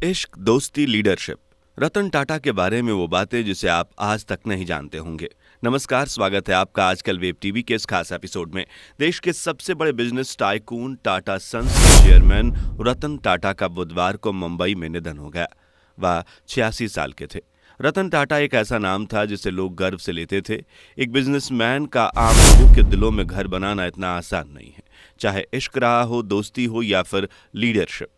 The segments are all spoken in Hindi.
इश्क, दोस्ती, लीडरशिप। रतन टाटा के बारे में वो बातें जिसे आप आज तक नहीं जानते होंगे। नमस्कार, स्वागत है आपका आजकल वेब टीवी के इस खास एपिसोड में। देश के सबसे बड़े बिजनेस टाइकून टाटा सन्स के चेयरमैन रतन टाटा का बुधवार को मुंबई में निधन हो गया। वह 86 साल के थे। रतन टाटा एक ऐसा नाम था जिसे लोग गर्व से लेते थे। एक बिजनेसमैन का आम लोगों के दिलों में घर बनाना इतना आसान नहीं है, चाहे इश्क रहा हो, दोस्ती हो या फिर लीडरशिप।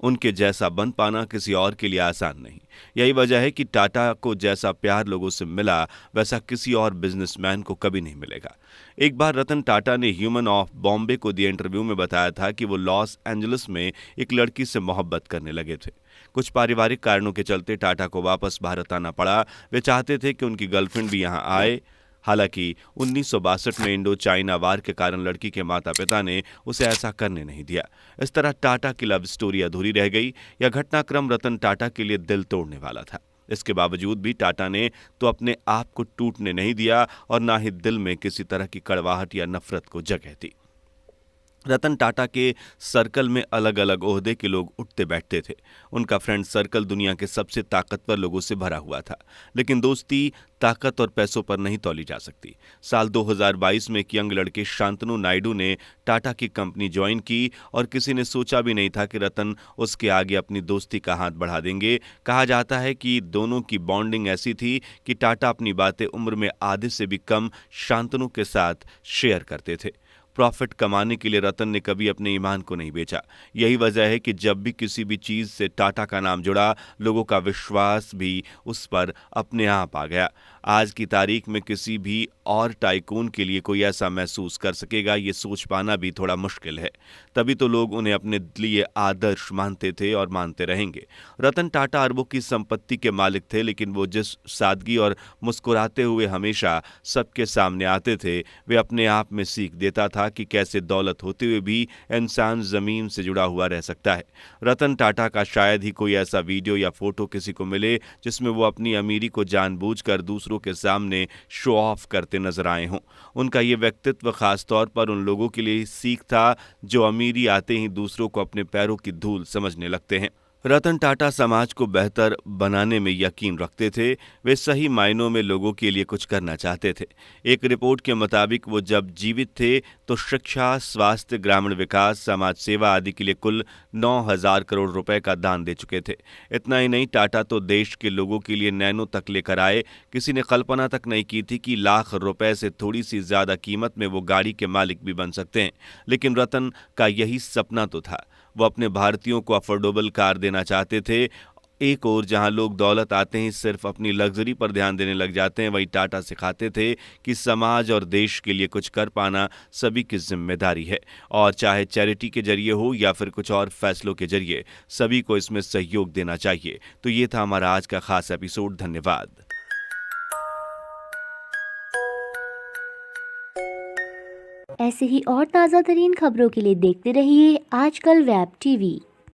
उनके जैसा बन पाना किसी और के लिए आसान नहीं। यही वजह है कि टाटा को जैसा प्यार लोगों से मिला वैसा किसी और बिजनेसमैन को कभी नहीं मिलेगा। एक बार रतन टाटा ने ह्यूमन ऑफ बॉम्बे को दिए इंटरव्यू में बताया था कि वो लॉस एंजलिस में एक लड़की से मोहब्बत करने लगे थे। कुछ पारिवारिक कारणों के चलते टाटा को वापस भारत आना पड़ा। वे चाहते थे कि उनकी गर्लफ्रेंड भी यहाँ आए। हालांकि 1962 में इंडो चाइना वार के कारण लड़की के माता पिता ने उसे ऐसा करने नहीं दिया। इस तरह टाटा की लव स्टोरी अधूरी रह गई। यह घटनाक्रम रतन टाटा के लिए दिल तोड़ने वाला था। इसके बावजूद भी टाटा ने तो अपने आप को टूटने नहीं दिया और ना ही दिल में किसी तरह की कड़वाहट या नफरत को जगह दी। रतन टाटा के सर्कल में अलग अलग ओहदे के लोग उठते बैठते थे। उनका फ्रेंड सर्कल दुनिया के सबसे ताकतवर लोगों से भरा हुआ था, लेकिन दोस्ती ताकत और पैसों पर नहीं तौली जा सकती। साल 2022 में एक यंग लड़के शांतनु नायडू ने टाटा की कंपनी ज्वाइन की और किसी ने सोचा भी नहीं था कि रतन उसके आगे अपनी दोस्ती का हाथ बढ़ा देंगे। कहा जाता है कि दोनों की बॉन्डिंग ऐसी थी कि टाटा अपनी बातें उम्र में आधे से भी कम शांतनु के साथ शेयर करते थे। प्रॉफिट कमाने के लिए रतन ने कभी अपने ईमान को नहीं बेचा। यही वजह है कि जब भी किसी भी चीज से टाटा का नाम जुड़ा, लोगों का विश्वास भी उस पर अपने आप आ गया। आज की तारीख में किसी भी और टाइकून के लिए कोई ऐसा महसूस कर सकेगा, ये सोच पाना भी थोड़ा मुश्किल है। तभी तो लोग उन्हें अपने लिए आदर्श मानते थे और मानते रहेंगे। रतन टाटा अरबों की संपत्ति के मालिक थे, लेकिन वो जिस सादगी और मुस्कुराते हुए हमेशा सबके सामने आते थे, वे अपने आप में सीख देता था कि कैसे दौलत होते हुए भी इंसान जमीन से जुड़ा हुआ रह सकता है। रतन टाटा का शायद ही कोई ऐसा वीडियो या फोटो किसी को मिले जिसमें वो अपनी अमीरी को जानबूझकर दूसरों के सामने शो ऑफ करते नजर आए हों। उनका ये व्यक्तित्व खास तौर पर उन लोगों के लिए सीख था जो अमीरी आते ही दूसरों को अपने पैरों की धूल समझने लगते हैं। रतन टाटा समाज को बेहतर बनाने में यकीन रखते थे। वे सही मायनों में लोगों के लिए कुछ करना चाहते थे। एक रिपोर्ट के मुताबिक वो जब जीवित थे तो शिक्षा, स्वास्थ्य, ग्रामीण विकास, समाज सेवा आदि के लिए कुल 9,000 करोड़ रुपए का दान दे चुके थे। इतना ही नहीं, टाटा तो देश के लोगों के लिए नैनो तक लेकर आए। किसी ने कल्पना तक नहीं की थी कि लाख रुपए से थोड़ी सी ज्यादा कीमत में वो गाड़ी के मालिक भी बन सकते हैं। लेकिन रतन का यही सपना तो था। वो अपने भारतीयों को अफोर्डेबल कार देना चाहते थे। एक और जहां लोग दौलत आते ही सिर्फ अपनी लग्जरी पर ध्यान देने लग जाते हैं, वहीं टाटा सिखाते थे कि समाज और देश के लिए कुछ कर पाना सभी की जिम्मेदारी है, और चाहे चैरिटी के जरिए हो या फिर कुछ और फैसलों के जरिए, सभी को इसमें सहयोग देना चाहिए। तो ये था हमारा आज का खास एपिसोड। धन्यवाद। ऐसे ही और ताज़ा तरीन खबरों के लिए देखते रहिए आजकल वेब टीवी।